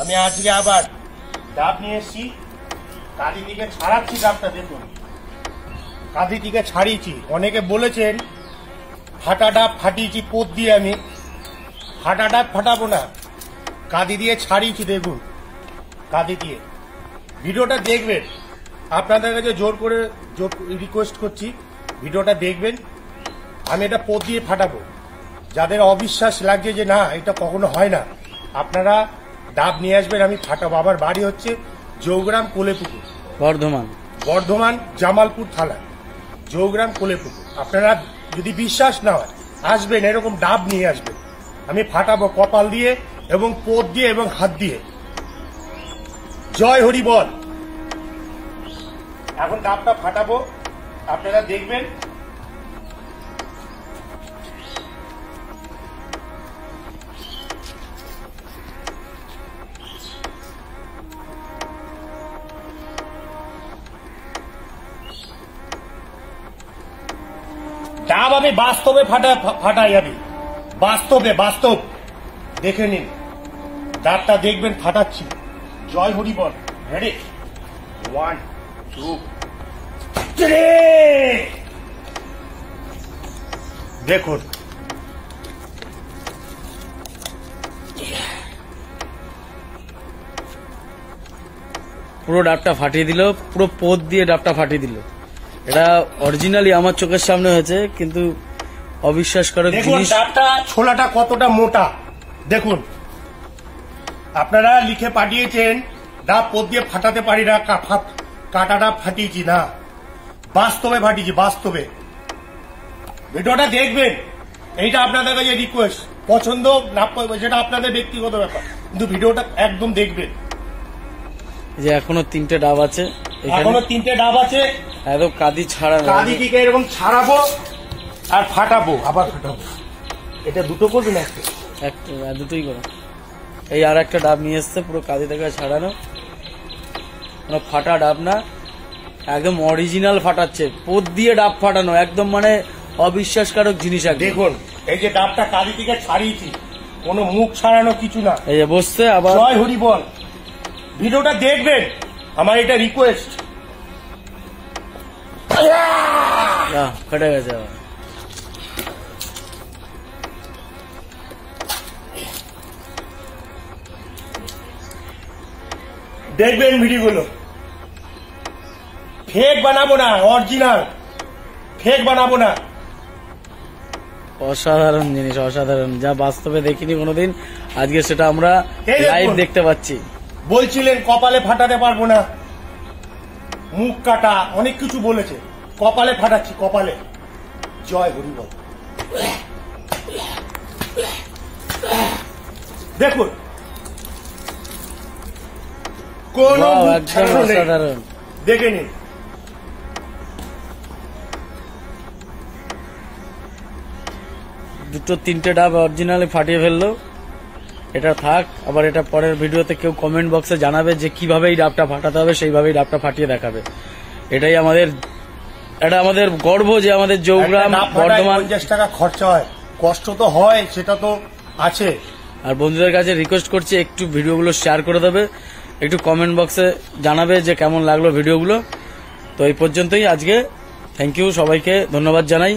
আমি আজকে আবার ডাব নিয়ে এসেছি। কাঁদি থেকে ছাড়াচ্ছি ডাবটা, দেখুন কাঁদি থেকে ছাড়িয়েছি। অনেকে বলেছেন ফাটা ডাব ফাটিয়েছি পোত দিয়ে, আমি ফাটা ডাব ফাটাবো না, কাঁদি দিয়ে ছাড়িয়েছি। দেখুন কাঁদি দিয়ে। ভিডিওটা দেখবেন, আপনাদের কাছে জোর রিকোয়েস্ট করছি, ভিডিওটা দেখবেন। আমি এটা পোত দিয়ে ফাটাবো। যাদের অবিশ্বাস লাগছে যে না এটা কখনো হয় না, আপনারা ডাব নিয়ে আসবেন, আমি ফাটাবো। আমার বাড়ি হচ্ছে জৌগ্রাম কোলেপুকুর, বর্ধমান জামালপুর থানা, জৌগ্রাম কোলেপুকুর। আপনারা যদি বিশ্বাস না হয় আসবেন, এরকম ডাব নিয়ে আসবেন, আমি ফাটাবো কপাল দিয়ে এবং পোত দিয়ে এবং হাত দিয়ে। জয় হরি বল। এখন ডাবটা ফাটাবো, আপনারা দেখবেন। ডাব আমি বাস্তবে ফাটাই, আমি বাস্তব দেখে নিন। ডাবটা দেখবেন ফাটাচ্ছি। জয় হরি বল। রেডি, 1 2 3। দেখুন পুরো ডাবটা ফাটিয়ে দিল, পুরো পোত দিয়ে ডাবটা ফাটিয়ে দিল। এটা অরিজিনালি আমার চোখের সামনে হয়েছে, কিন্তু অবিশ্বাস করে জিনিস। ডাবটা ছোলাটা কতটা মোটা দেখুন। আপনারা লিখে পাঠিয়েছেন ডাব পোত দিয়ে ফাটাতে পারি না, কাটা ডাব ফাটিয়েছি না, বাস্তবে ফাটিয়েছি, বাস্তবে। ভিডিওটা দেখবেন, এইটা আপনাদের কাছে রিকোয়েস্ট। পছন্দ না সেটা আপনাদের ব্যক্তিগত ব্যাপার, কিন্তু ভিডিওটা একদম দেখবেন। যে এখনো 3টে ডাব আছে, এখনো 3টে ডাব আছে। একদম কাঁদি ছাড়া, কাঁদি থেকে এরকম ছাড়াবো আর ফাটাবো, আবার ফাটাবো। এটা দুটো করবি না, একটা দুটোই করো। এই আর একটা ডাব নিয়ে এসছে, পুরো কাঁদি থেকে ছাড়ানো, কোনো ফাটা ডাব না, একদম অরিজিনাল ফাটাচ্ছে, পোত দিয়ে ডাব ফাটানো, একদম মানে অবিশ্বাসকারক জিনিস। দেখুন এই যে ডাবটা কাঁদি থেকে ছাড়িয়েছি, কোনো মুখ ছাড়ানো কিছু না। এই যে বসছে আবার। জয় হরি বল। ভিডিওটা দেখবেন, আমার এটা রিকোয়েস্ট। ফেটে গেছে আবার। দেখবেন ভিডিওগুলো, ফেক বানাবো না, অরিজিনাল, ফেক বানাবো না। অসাধারণ জিনিস, অসাধারণ, যা বাস্তবে দেখিনি কোনোদিন, আজকে সেটা আমরা লাইভ দেখতে পাচ্ছি। বলছিলেন কপালে ফাটাতে পারবো না, মুখ কাটা, অনেক কিছু বলেছে, কপালে ফাটাচ্ছি, কপালে। জয় হরি বল। দেখুন কোন অসাধারণ, দেখে নিন। দুটো 3টে ডাব অরিজিনালি ফাটিয়ে ফেললো। এটা থাক, আবার এটা পরের ভিডিওতে কেউ কমেন্ট বক্সে জানাবে যে কিভাবে এই ডাবটা ফাটাতে হবে, সেইভাবেই ডাবটা ফাটিয়ে দেখাবে। এটাই আমাদের গর্ব যে আমাদের জৌগ্রাম বর্ধমান। 50 টাকা খরচা হয়, কষ্ট তো হয়, সেটা তো আছে। আর বন্ধুদের কাছে রিকোয়েস্ট করছি একটু ভিডিওগুলো শেয়ার করে দেবে, একটু কমেন্ট বক্সে জানাবে যে কেমন লাগলো ভিডিওগুলো। তো এই পর্যন্তই আজকে। থ্যাংক ইউ, সবাইকে ধন্যবাদ জানাই।